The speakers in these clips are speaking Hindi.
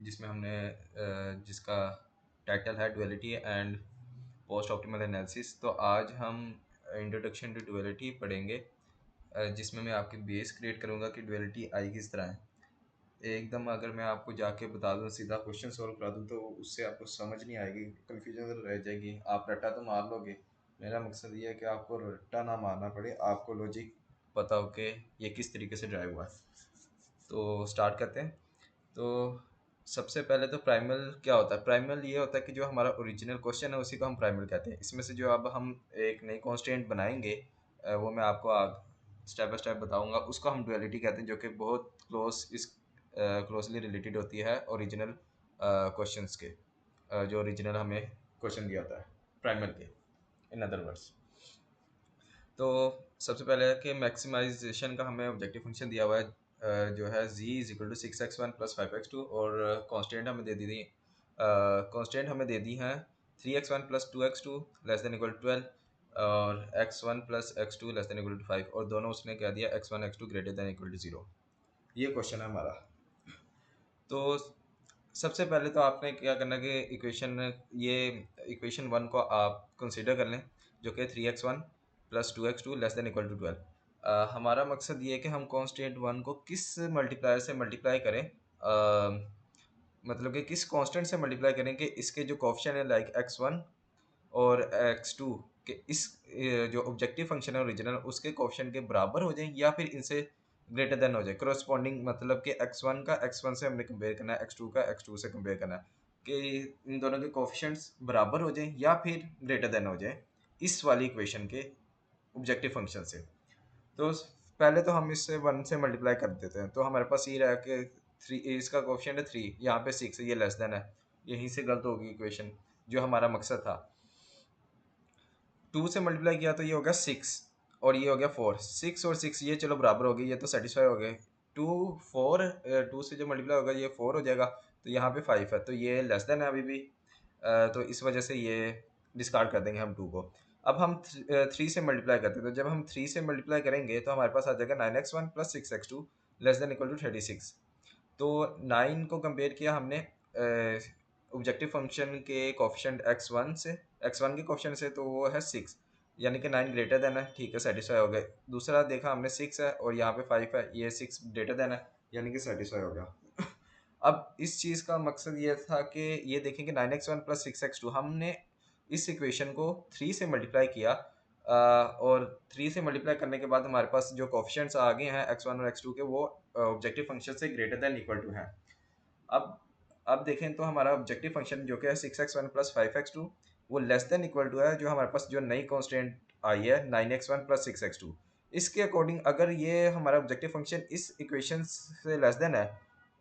जिसमें हमने जिसका टाइटल है duality and post optimal analysis. तो आज हम इंट्रोडक्शन टू डुअलिटी पढ़ेंगे, जिसमें मैं आपकी बेस क्रिएट करूँगा कि डुअलिटी आई किस तरह है। एकदम अगर मैं आपको जाके बता दूँ, सीधा क्वेश्चन सॉल्व करा दूँ, तो उससे आपको समझ नहीं आएगी, कन्फ्यूजन रह जाएगी। आप रट्टा तो मार लोगे। मेरा मकसद ये है कि आपको रट्टा ना मारना पड़े, आपको लॉजिक पता हो कि ये किस तरीके से ड्राइव हुआ है। तो स्टार्ट करते हैं। तो सबसे पहले तो प्राइमल क्या होता है? प्राइमल ये होता है कि जो हमारा ओरिजिनल क्वेश्चन है उसी को हम प्राइमल कहते हैं। इसमें से जो अब हम एक नई कॉन्स्टेंट बनाएंगे, वो मैं आपको स्टेप बाय स्टेप बताऊंगा, उसको हम डुअलिटी कहते हैं, जो कि बहुत क्लोजली रिलेटेड होती है ओरिजिनल क्वेश्चंस के, जो ओरिजिनल हमें क्वेश्चन दिया होता है प्राइमल के, इन अदर वर्ड्स। तो सबसे पहले है कि मैक्सिमाइजेशन का हमें ऑब्जेक्टिव फंक्शन दिया हुआ है, जो है z is equal to 6x1 plus 5x2, और कांस्टेंट हमें दे दी कांस्टेंट हमें दे दी हैं 3x1 plus 2x2 less than equal to 12, और x1 plus x2 less than equal to 5, और दोनों उसने कह दिया x1 x2 greater than equal to 0। ये क्वेश्चन है हमारा। तो सबसे पहले तो आपने क्या करना है कि ये इक्वेशन वन को आप कंसिडर कर लें, जो कि 3x1 plus 2x2 less than equal to 12। हमारा मकसद ये है कि हम कांस्टेंट वन को किस मल्टीप्लायर से मल्टीप्लाई करें, मतलब कि किस कांस्टेंट से मल्टीप्लाई करें कि इसके जो कोफिशिएंट है लाइक x1 और x2 के जो ऑब्जेक्टिव फंक्शन है ओरिजिनल, उसके कोफिशिएंट के बराबर हो जाए या फिर इनसे ग्रेटर देन हो जाए। करस्पॉन्डिंग मतलब कि x1 का x1 से हमने कंपेयर करना है, x2 का x2 से कंपेयर करना है, कि इन दोनों के कोफिशिएंट्स बराबर हो जाए या फिर ग्रेटर देन हो जाए इस वाली इक्वेशन के ऑब्जेक्टिव फंक्शन से। तो पहले तो हम इससे 1 से मल्टीप्लाई कर देते हैं, तो हमारे पास ये रहा कि 3, इसका कोफिशिएंट है 3, यहाँ पे 6 है, ये लेस देन है। यहीं से गलत होगी इक्वेशन, जो हमारा मकसद था। 2 से मल्टीप्लाई किया तो ये हो गया 6, और ये हो गया 4। 6 और 6 ये चलो बराबर हो गए, ये तो सेटिस्फाई हो गए। 2 4 2 से जो मल्टीप्लाई होगा ये 4 हो जाएगा, तो यहाँ पे 5 है, तो ये लेस देन है अभी भी। तो इस वजह से ये डिस्कार्ड कर देंगे हम 2 को। अब हम 3 से मल्टीप्लाई करते हैं, तो जब हम 3 से मल्टीप्लाई करेंगे तो हमारे पास आ जाएगा 9x1 plus 6x2 less than equal to 36। तो 9 को कंपेयर किया हमने ऑब्जेक्टिव फंक्शन के कोफिशिएंट x1 से, x1 के कोफिशिएंट से, तो वो है 6, यानी कि 9 ग्रेटर देन है, ठीक है, सेटिस्फाई हो गए। दूसरा देखा हमने 6 है और यहाँ पे 5 है, ये 6 ग्रेटर देन है, यानी कि सेटिस्फाई हो गया। अब इस चीज़ का मकसद ये था कि ये देखें कि 9x1 प्लस 6x2 हमने इस इक्वेशन को 3 से मल्टीप्लाई किया, और 3 से मल्टीप्लाई करने के बाद हमारे पास जो कोफिशिएंट्स आ गए हैं x1 और x2 के, वो ऑब्जेक्टिव फंक्शन से ग्रेटर देन इक्वल टू हैं। अब अब देखें तो हमारा ऑब्जेक्टिव फंक्शन जो कि है 6x1 प्लस 5x2, वो लेस देन इक्वल टू है जो हमारे पास जो नई कांस्टेंट आई है 9x1 प्लस 6x2। इसके अकॉर्डिंग अगर ये हमारा ऑब्जेक्टिव फंक्शन इस इक्वेशन से लेस देन है,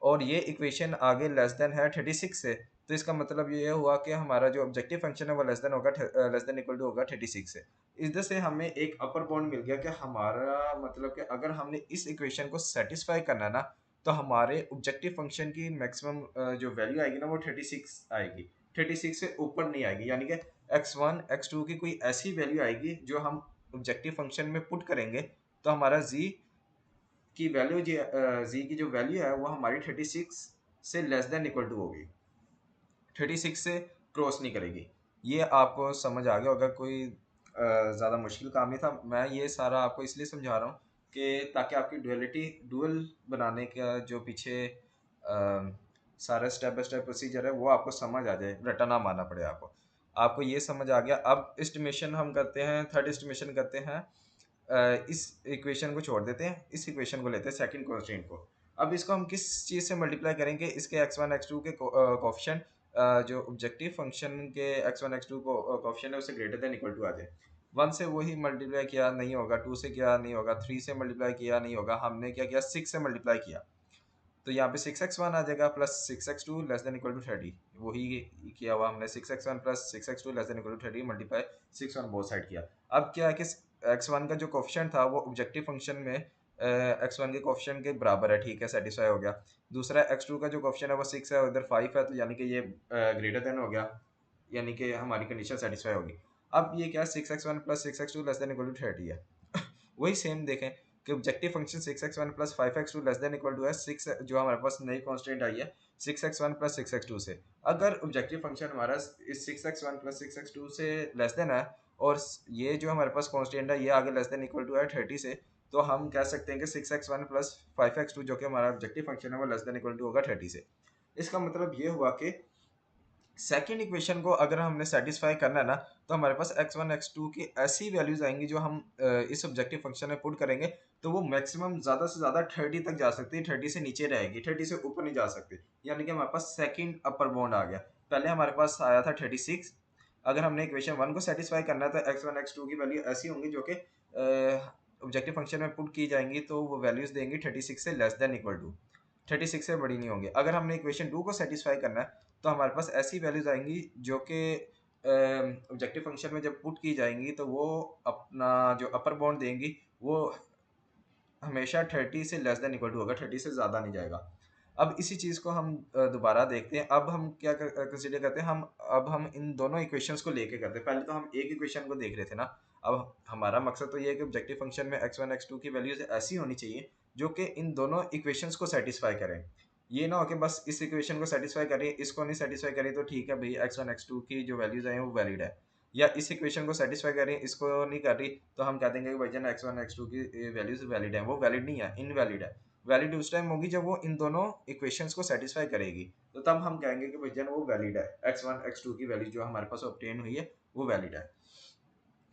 और ये इक्वेशन आगे लेस देन है 36 से, तो इसका मतलब ये हुआ कि हमारा जो ऑब्जेक्टिव फंक्शन है वो लेस देन होगा, लेस देन इक्वल टू होगा 36 से। इधर से हमें एक अपर बाउंड मिल गया कि हमारा मतलब कि अगर हमने इस इक्वेशन को सेटिस्फाई करना है ना, तो हमारे ऑब्जेक्टिव फंक्शन की मैक्सिमम जो वैल्यू आएगी ना, वो 36 आएगी। 36 से ऊपर नहीं आएगी, यानी कि x1 x2 की कोई ऐसी वैल्यू आएगी जो हम ऑब्जेक्टिव फंक्शन में पुट करेंगे, तो हमारा z की वैल्यू, z की जो वैल्यू है वो हमारी 36 से लेस देन इक्वल टू होगी, 36 से क्रॉस नहीं करेगी। ये आपको समझ आ गया होगा, कोई ज़्यादा मुश्किल काम नहीं था। मैं ये सारा आपको इसलिए समझा रहा हूँ कि ताकि आपकी डुअल बनाने का जो पीछे सारा स्टेप बाय स्टेप प्रोसीजर है वो आपको समझ आ जाए, रटा ना मारना पड़े आपको। आपको ये समझ आ गया। अब एस्टिमेशन हम करते हैं, थर्ड एस्टिमेशन करते हैं। इस इक्वेशन को छोड़ देते हैं, इस इक्वेशन को लेते हैं, सेकंड कांस्टेंट को। अब इसको हम किस चीज़ से मल्टीप्लाई करेंगे? इसके x1 x2 के कोफिशिएंट, जो ऑब्जेक्टिव फंक्शन के x1 x2 को कोफिशिएंट है उससे ग्रेटर देन इक्वल टू आ जाए। 1 से वही मल्टीप्लाई किया नहीं होगा, 2 से किया नहीं होगा, 3 से मल्टीप्लाई किया नहीं होगा, हमने क्या किया 6 से मल्टीप्लाई किया, तो यहाँ पे 6x1 आ जाएगा plus 6x2 less than equal to 30। वही किया हुआ हमने, 6x1 plus 6x2 less than equal to 30 multiply 6 on both side किया। अब क्या है कि x1 का जो कोफिशिएंट था वो ऑब्जेक्टिव फंक्शन में x1 के कोफिशिएंट के बराबर है, ठीक है, सेटिस्फाई हो गया। दूसरा x2 का जो कोफिशिएंट है वो 6 है, उधर 5 है, तो यानी कि ये ग्रेटर देन हो गया, यानी कि हमारी कंडीशन सेटिस्फाई होगी। अब ये क्या, 6x1 plus 6x2 less than equal to 30 है। वही सेम देखें कि objective function 6x1 plus 5x2 less than equal to है 6, जो हमारे पास नई कांस्टेंट आई है 6x1 प्लस 6x2 से। अगर ऑब्जेक्टिव फंक्शन हमारा इस 6x1 प्लस 6x2 से लेस देन है और ये जो हमारे पास कॉन्स्टेंट है ये आगे लेस देन इक्वल टू है 30 से, तो हम कह सकते हैं कि 6x1 प्लस 5x2 जो कि हमारा ऑब्जेक्टिव फंक्शन है वो लेस देन इक्वल टू होगा 30 से। इसका मतलब ये हुआ कि सेकेंड इक्वेशन को अगर हमने सेटिस्फाई करना है ना, तो हमारे पास x1 x2 की ऐसी वैल्यूज आएंगी जो हम इस ऑब्जेक्टिव फंक्शन में पुट करेंगे, तो वो मैक्सिमम ज़्यादा से ज़्यादा 30 तक जा सकती है, 30 से नीचे रहेगी, 30 से ऊपर नहीं जा सकती। यानी कि हमारे पास सेकंड अपर बाउंड आ गया। पहले हमारे पास आया था 36। अगर हमने इक्वेशन 1 को सेटिस्फाई करना है तो x1 x2 की वैल्यू ऐसी होंगी जो कि ऑब्जेक्टिव फंक्शन में पुट की जाएंगी, तो वो वैल्यूज देंगी 36 से लेस देन इक्वल टू, 36 से बड़ी नहीं होंगी। अगर हमने इक्वेशन 2 को सेटिस्फाई करना है तो हमारे पास ऐसी वैल्यूज आएंगी जो कि ऑब्जेक्टिव फंक्शन में जब पुट की जाएंगी तो वो अपना जो अपर बाउंड देंगी वो हमेशा 30 से लेस देन इक्वल टू होगा, 30 से ज़्यादा नहीं जाएगा। अब इसी चीज़ को हम दोबारा देखते हैं। अब हम क्या कंसिडर करते हैं, अब हम इन दोनों इक्वेशंस को लेके करते हैं। पहले तो हम एक इक्वेशन को देख रहे थे ना। अब हमारा मकसद तो ये है कि ऑब्जेक्टिव फंक्शन में x1 x2 की वैल्यूज ऐसी होनी चाहिए जो कि इन दोनों इक्वेशंस को सेटिस्फाई करें। ये ना हो कि बस इस इक्वेशन को सेटिस्फाई करें, इसको नहीं सेटिस्फाई करें तो ठीक है भाई, x1 x2 की जो वैल्यूज आए वो वैलिड है, या इस इक्वेशन को सेटिस्फाई करें इसको नहीं कर रही तो हम कह देंगे कि भाई जान x1 x2 की वैल्यूज वैलिड है। वो वैलिड नहीं है, इनवैलिड है। वैलिड उस टाइम होगी जब वो इन दोनों इक्वेशंस को सेटिस्फाई करेगी, तो तब हम कहेंगे कि भाई जान वो वैलिड है, x1 x2 की वैल्यू जो हमारे पास ऑब्टेन हुई है वो वैलिड है।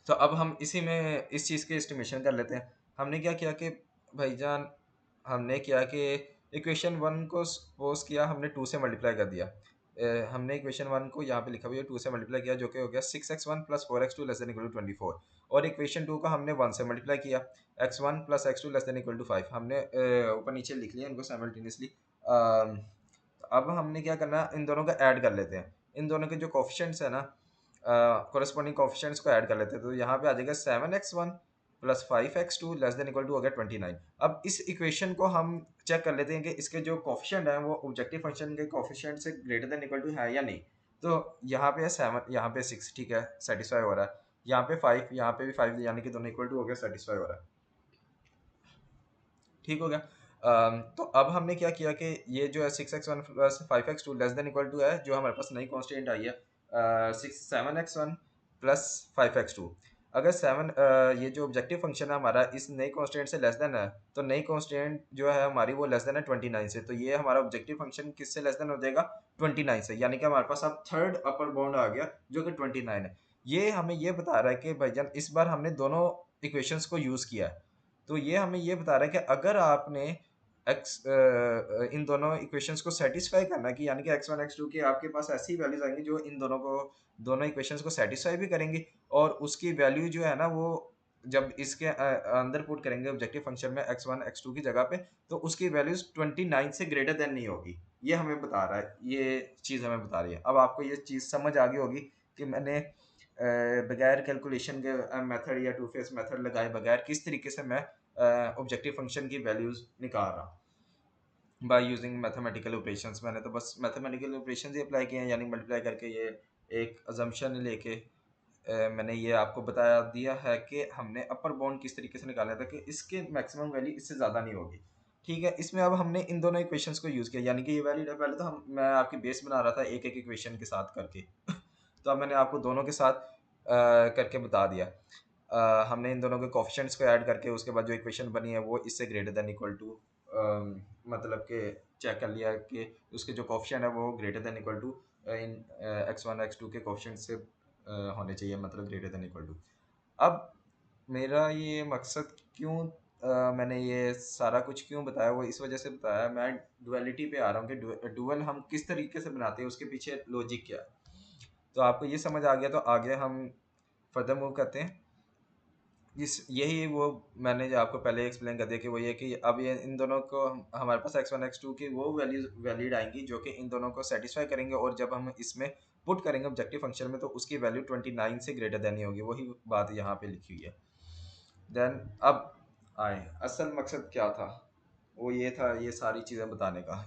तो अब हम इसी में इस चीज़ की एस्टिमेशन कर लेते हैं। हमने क्या किया कि भाईजान, हमने किया कि इक्वेशन 1 को सपोज किया हमने 2 से मल्टीप्लाई कर दिया। हमने इक्वेशन 1 को यहाँ पे लिखा हुआ है 2 से मल्टीप्लाई किया जो कि हो गया 6x1 plus 4x2 less than equal to 24, और इक्वेशन 2 को हमने 1 से मल्टीप्लाई किया, x1 plus x2 less than equal to 5। हमने ऊपर नीचे लिख लिया इनको साइमल्टेनियसली। अब हमने क्या करना है, इन दोनों का ऐड कर लेते हैं। इन दोनों के जो कोफिशिएंट्स है ना, कोरेस्पॉन्डिंग कोफिशिएंट्स को ऐड कर लेते हैं, तो यहाँ पे आ जाएगा 7x1 plus 5x2 less than equal to हो गया 29। अब इस इक्वेशन को हम चेक कर लेते हैं कि इसके जो कोफिशिएंट है वो ऑब्जेक्टिव फंक्शन के कोफिशिएंट से ग्रेटर देन इक्वल टू है या नहीं। तो यहाँ पे है 7, यहाँ पे 6, ठीक है, सेटिस्फाई हो रहा है। यहाँ पे 5, यहाँ पे भी 5, यानी कि दोनों इक्वल टू हो गया, सेटिस्फाई हो रहा है। ठीक हो गया। तो अब हमने क्या किया कि ये जो है 6x1 plus 5x2 less than equal to है, जो हमारे पास नई कांस्टेंट आई है 7x1 प्लस 5x2। अगर 7 ये जो ऑब्जेक्टिव फंक्शन है हमारा इस नई कांस्टेंट से लेस देन है, तो नई कांस्टेंट जो है हमारी वो लेस देन है 29 से, तो ये हमारा ऑब्जेक्टिव फंक्शन किससे लेस देन हो जाएगा, 29 से। यानी कि हमारे पास अब थर्ड अपर बाउंड आ गया जो कि 29 है। ये हमें ये बता रहा है कि भाईजान इस बार हमने दोनों इक्वेशंस को यूज़ किया है। तो ये हमें ये बता रहा है कि अगर आपने इन दोनों इक्वेशंस को सेटिस्फाई करना कि यानी कि x1 x2 की आपके पास ऐसी वैल्यूज आएंगी जो इन दोनों इक्वेशंस को सेटिस्फाई भी करेंगी, और उसकी वैल्यू जो है ना वो जब इसके अंदर पुट करेंगे ऑब्जेक्टिव फंक्शन में x1 x2 की जगह पे, तो उसकी वैल्यूज 29 से ग्रेटर देन नहीं होगी। ये हमें बता रहा है, ये चीज़ हमें बता रही है। अब आपको ये चीज़ समझ आ गई होगी कि मैंने बगैर कैलकुलेशन के मेथड या टू फेस मेथड लगाए बगैर किस तरीके से मैं ऑब्जेक्टिव फंक्शन की वैल्यूज निकाल रहा बाय यूजिंग मैथमेटिकल ऑपरेशंस। मैंने तो बस मैथमेटिकल ऑपरेशंस ही अप्लाई किए हैं, यानी मल्टीप्लाई करके ये एक अजम्पशन लेके मैंने ये आपको बताया दिया है कि हमने अपर बाउंड किस तरीके से निकालना था कि इसके मैक्सिमम वैल्यू इससे ज़्यादा नहीं होगी। ठीक है, इसमें अब हमने इन दोनों इक्वेशंस को यूज़ किया, यानी कि ये वैलिड है। पहले तो मैं आपकी बेस बना रहा था एक एक इक्वेशन के साथ करके तो अब मैंने आपको दोनों के साथ करके बता दिया। हमने इन दोनों के कोफिशिएंट्स को ऐड करके उसके बाद जो इक्वेशन बनी है वो इससे ग्रेटर देन इक्वल टू, मतलब कि चेक कर लिया कि उसके जो कोफिशिएंट है वो ग्रेटर देन इक्वल टू इन x1 x2 के कोफिशिएंट से होने चाहिए, मतलब ग्रेटर देन इक्वल टू। अब मेरा ये मकसद क्यों मैंने ये सारा कुछ क्यों बताया, वो इस वजह से बताया, मैं डुअलिटी पे आ रहा हूँ कि डुअल हम किस तरीके से बनाते हैं, उसके पीछे लॉजिक क्या है। तो आपको ये समझ आ गया, तो आगे हम फर्दर मूव करते हैं। यही वो मैंने जो आपको पहले एक्सप्लेन कर दिया कि वो ये कि अब ये इन दोनों को हमारे पास x1 x2 की वो वैल्यूज वैलिड आएंगी जो कि इन दोनों को सेटिस्फाई करेंगे, और जब हम इसमें पुट करेंगे ऑब्जेक्टिव फंक्शन में तो उसकी वैल्यू 29 से ग्रेटर देन ही होगी। वही बात यहाँ पे लिखी हुई है। देन अब आए असल मकसद क्या था, वो ये था ये सारी चीज़ें बताने का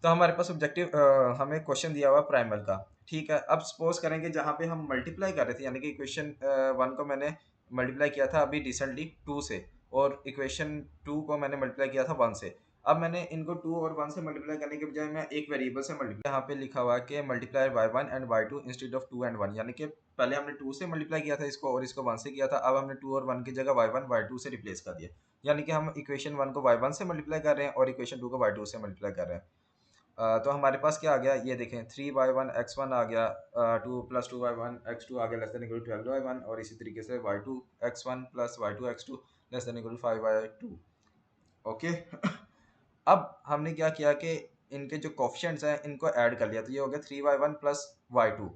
तो हमारे पास ऑब्जेक्टिव हमें क्वेश्चन दिया हुआ प्राइमल का। ठीक है, अब सपोज करेंगे जहाँ पे हम मल्टीप्लाई कर रहे थे, यानी कि इक्वेशन 1 को मैंने मल्टीप्लाई किया था अभी रिसेंटली 2 से, और इक्वेशन 2 को मैंने मल्टीप्लाई किया था 1 से। अब मैंने इनको 2 और 1 से मल्टीप्लाई करने के बजाय मैं एक वेरिएबल से मल्टीप्लाई, यहाँ पे लिखा हुआ है कि multiply y1 and y2 instead of 2 and 1, यानी कि पहले हमने 2 से मल्टीप्लाई किया था इसको और इसको 1 से किया था, अब हमने 2 और 1 की जगह y1 y2 से रिप्लेस कर दिया, यानी कि हम इक्वेशन 1 को y1 से मल्टीप्लाई कर रहे हैं और इक्वेशन 2 को y2 से मल्टीप्लाई कर रहे हैं। तो हमारे पास क्या आ गया, ये देखें 3y1 x1 आ गया, 2 + 2y1 x2 आ गया less than equal to 12y1, और इसी तरीके से y2 x1 + y2 x2 less than equal to 5y2। Okay. अब हमने क्या किया कि इनके जो कोफिशिएंट्स हैं इनको ऐड कर लिया, तो ये हो गया 3y1 + y2,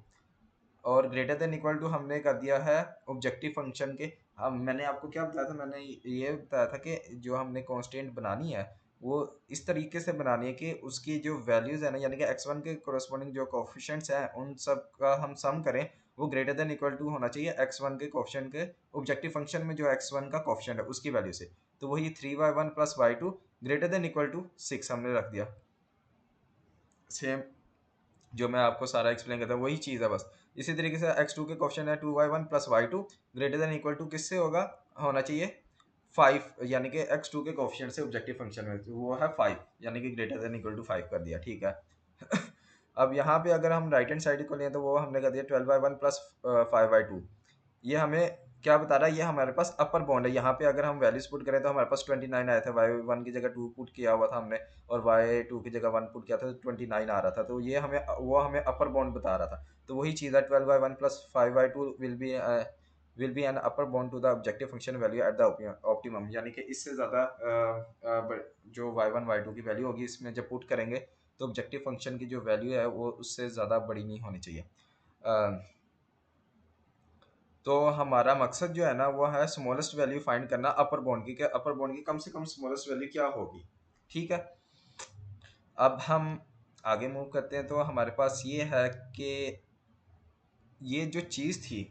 और ग्रेटर देन इक्वल टू हमने कर दिया है ऑब्जेक्टिव फंक्शन के। हम मैंने आपको क्या बताया था, मैंने ये बताया था कि जो हमने कांस्टेंट बनानी है वो इस तरीके से बनानी है कि उसकी जो वैल्यूज़ है ना, यानी कि x1 के कोरस्पॉन्डिंग जो कोफिशिएंट्स हैं उन सब का हम सम करें, वो ग्रेटर देन इक्वल टू होना चाहिए x1 के कोफिशिएंट के ऑब्जेक्टिव फंक्शन में जो x1 का कोफिशिएंट है उसकी वैल्यू से। तो वही 3y1 + y2 greater than equal to 6 हमने रख दिया। सेम जो मैं आपको सारा एक्सप्लेन करता हूँ वही चीज़ है बस। इसी तरीके से x2 के क्वेश्चन है 2y1 + y2 greater than equal to किससे होगा, होना चाहिए 5, यानी कि x2 के कोफिशिएंट से ऑब्जेक्टिव फंक्शन में, तो वो है 5, यानी कि ग्रेटर देन इक्वल टू 5 कर दिया, ठीक है। अब यहाँ पे अगर हम राइट हैंड साइड को लें तो वो हमने कर दिया 12y1 + 5y2। ये हमें क्या बता रहा है, ये हमारे पास अपर बाउंड है। यहाँ पे अगर हम वैल्यूज पुट करें तो हमारे पास 29 आया था, y1 की जगह 2 पुट किया हुआ था हमने और y2 की जगह 1 पुट किया था, तो 29 आ रहा था, तो ये हमें वो हमें अपर बाउंड बता रहा था। तो वही चीज़ है 12y1 + 5y2 will be an upper bound to the objective function value at the optimum, यानी कि इससे ज़्यादा जो y1 y2 की वैल्यू होगी इसमें जब पुट करेंगे तो ऑब्जेक्टिव फंक्शन की जो वैल्यू है वो उससे ज़्यादा बड़ी नहीं होनी चाहिए। तो हमारा मकसद जो है ना वो है स्मॉलेस्ट वैल्यू फाइंड करना अपर बाउंड की, अपर बाउंड की कम से कम स्मॉलेस्ट वैल्यू क्या होगी, ठीक है। अब हम आगे मूव करते हैं, तो हमारे पास ये है कि ये जो चीज़ थी,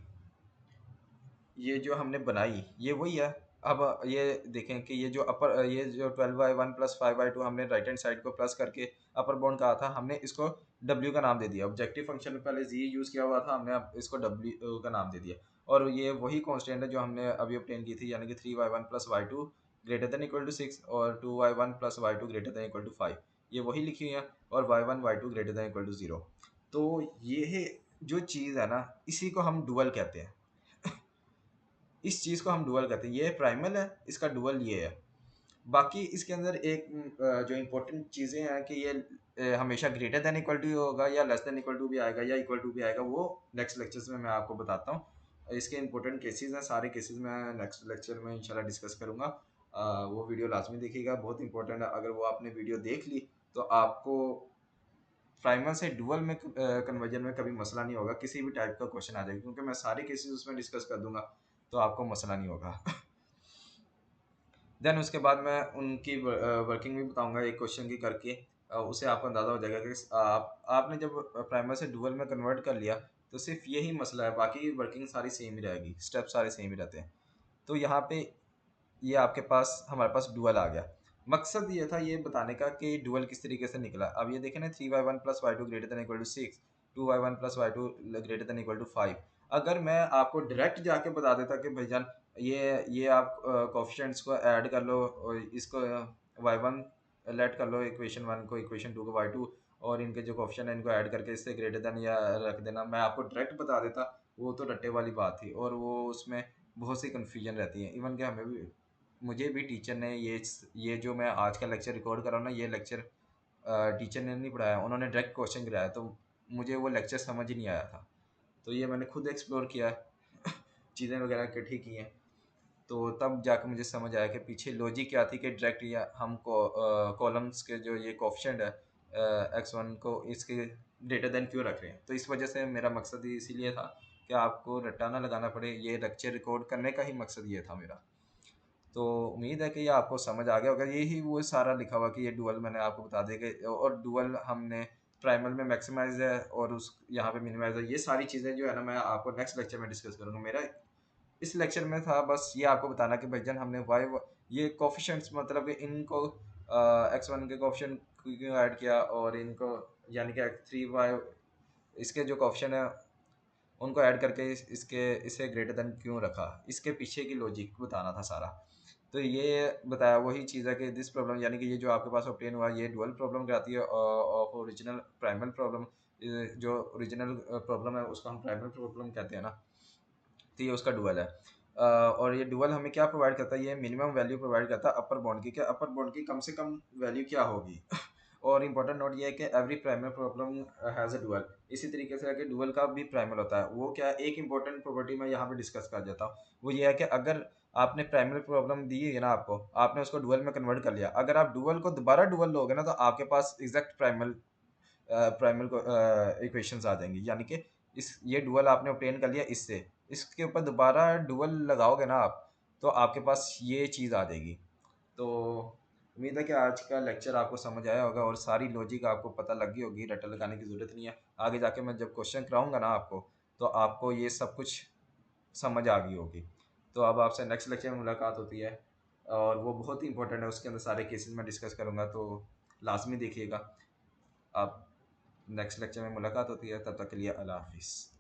ये जो हमने बनाई ये वही है। अब ये देखें कि ये जो 12y1 + 5y2 हमने राइट हैंड साइड को प्लस करके अपर बाउंड कहा था, हमने इसको w का नाम दे दिया। ऑब्जेक्टिव फंक्शन में पहले z यूज़ किया हुआ था, हमने अब इसको w का नाम दे दिया, और ये वही कांस्टेंट है जो हमने अभी ऑब्टेन की थी, यानी कि 3y1 + y2 greater than equal to 6 और 2y1 + y2 greater than equal to 5, ये वही लिखी हुई है, और y1 y2 greater than equal to 0। तो ये जो चीज़ है ना इसी को हम डुअल कहते हैं। इस चीज़ को हम डुअल कहते हैं, ये प्राइमल है, इसका डुअल ये है। बाकी इसके अंदर एक जो इम्पोर्टेंट चीज़ें हैं कि ये हमेशा ग्रेटर देन इक्वल टू होगा या लेस देन इक्वल टू भी आएगा या इक्वल टू भी आएगा, वो नेक्स्ट लेक्चर्स में मैं आपको बताता हूँ। इसके इंपॉर्टेंट केसेस हैं, सारे केसेस मैं नेक्स्ट लेक्चर में इंशाल्लाह डिस्कस करूँगा। वो वीडियो लाजमी देखिएगा, बहुत इंपॉर्टेंट है। अगर वो आपने वीडियो देख ली तो आपको प्राइमल से डुअल में कन्वर्जन में कभी मसला नहीं होगा, किसी भी टाइप का क्वेश्चन आ जाएगा, क्योंकि मैं सारे केसेस उसमें डिस्कस कर दूंगा, तो आपको मसला नहीं होगा। देन उसके बाद मैं उनकी वर्किंग भी बताऊंगा एक क्वेश्चन की करके, उससे आपको अंदाज़ा हो जाएगा कि आपने जब प्राइमर से डुअल में कन्वर्ट कर लिया तो सिर्फ यही मसला है, बाकी वर्किंग सारी सेम ही रहेगी, स्टेप सारे सेम ही रहते हैं। तो यहाँ पे ये आपके पास हमारे पास डुअल आ गया। मकसद ये था ये बताने का कि डुअल किस तरीके से निकला। अब ये देखें ना 3y1 + y2 greater than equal to 6, 2y1 + y2 greater than equal to 5। अगर मैं आपको डायरेक्ट जाके बता देता कि भाईजान ये आप कोफिशिएंट्स को ऐड कर लो और इसको y1 लेट कर लो इक्वेशन 1 को, इक्वेशन 2 को y2, और इनके जो कोफिशिएंट है इनको ऐड करके इससे ग्रेटर देन या रख देना, मैं आपको डायरेक्ट बता देता, वो तो रट्टे वाली बात थी और वो उसमें बहुत सी कन्फ्यूजन रहती है। इवन कि हमें भी, मुझे भी टीचर ने ये जो मैं आज का लेक्चर रिकॉर्ड कर रहा हूँ ना, ये लेक्चर टीचर ने नहीं पढ़ाया, उन्होंने डायरेक्ट क्वेश्चन कराया, तो मुझे वो लेक्चर समझ ही नहीं आया था, तो ये मैंने खुद एक्सप्लोर किया है। चीज़ें वगैरह इकट्ठी की हैं, तो तब जाकर मुझे समझ आया कि पीछे लॉजिक क्या थी कि डायरेक्ट या हम कॉलम्स के जो ये कोफिशिएंट है x1 को इसके ग्रेटर देन क्यों रख रहे हैं। तो इस वजह से मेरा मकसद ही इसीलिए था कि आपको रट्टा ना लगाना पड़े, ये लेक्चर रिकॉर्ड करने का ही मकसद ये था मेरा। तो उम्मीद है कि ये आपको समझ आ गया होगा। यही वो सारा लिखा हुआ कि ये डुअल मैंने आपको बता दिया कि, और डुअल हमने प्राइमल में मैक्सिमाइज है और उस यहाँ पे मिनिमाइज है। ये सारी चीज़ें जो है ना मैं आपको नेक्स्ट लेक्चर में डिस्कस करूँगा। मेरा इस लेक्चर में था बस ये आपको बताना कि भाईजान हमने वाई ये कोफिशिएंट्स मतलब कि इनको x1 के कोफिशिएंट क्यों ऐड किया और इनको यानी कि 3y इसके जो कोफिशिएंट है उनको ऐड करके इसके इसे ग्रेटर देन क्यों रखा, इसके पीछे की लॉजिक बताना था सारा। तो ये बताया वही चीज़ है कि दिस प्रॉब्लम यानी कि ये जो आपके पास ऑब्टेन हुआ ये डुअल प्रॉब्लम कराती है ऑफ ओरिजिनल प्राइमल प्रॉब्लम। जो ओरिजिनल प्रॉब्लम है उसको हम प्राइमल प्रॉब्लम कहते हैं ना, तो ये उसका डुअल है। और ये डुअल हमें क्या प्रोवाइड करता है, ये मिनिमम वैल्यू प्रोवाइड करता है अपर बाउंड की, क्या अपर बाउंड की कम से कम वैल्यू क्या होगी। और इम्पोर्टेंट नोट ये है कि every primal problem has a dual. इसी तरीके से है कि डुअल का भी प्राइमल होता है। वो क्या है, एक इंपॉर्टेंट प्रॉपर्टी मैं यहाँ पे डिस्कस कर देता हूँ। वो ये है कि अगर आपने प्राइमल प्रॉब्लम दी है ना आपको, आपने उसको डुअल में कन्वर्ट कर लिया, अगर आप डुअल को दोबारा डुअल लोगे ना तो आपके पास एग्जैक्ट प्राइमल प्राइमल इक्वेशंस आ जाएंगी। यानी कि इस ये डुअल आपने ऑब्टेन कर लिया इससे, इसके ऊपर दोबारा डुअल लगाओगे ना आप, तो आपके पास ये चीज़ आ जाएगी। तो उम्मीद है कि आज का लेक्चर आपको समझ आया होगा और सारी लॉजिक आपको पता लग गई होगी, रट्टा लगाने की ज़रूरत नहीं है। आगे जाके मैं जब क्वेश्चन कराऊंगा ना आपको, तो आपको ये सब कुछ समझ आ गई होगी। तो अब आपसे नेक्स्ट लेक्चर में मुलाकात होती है और वो बहुत ही इंपॉर्टेंट है, उसके अंदर सारे केसेस मैं डिस्कस करूँगा, तो लाजमी देखिएगा आप। नेक्स्ट लेक्चर में मुलाकात होती है, तब तक के लिए अल्लाह हाफिज़।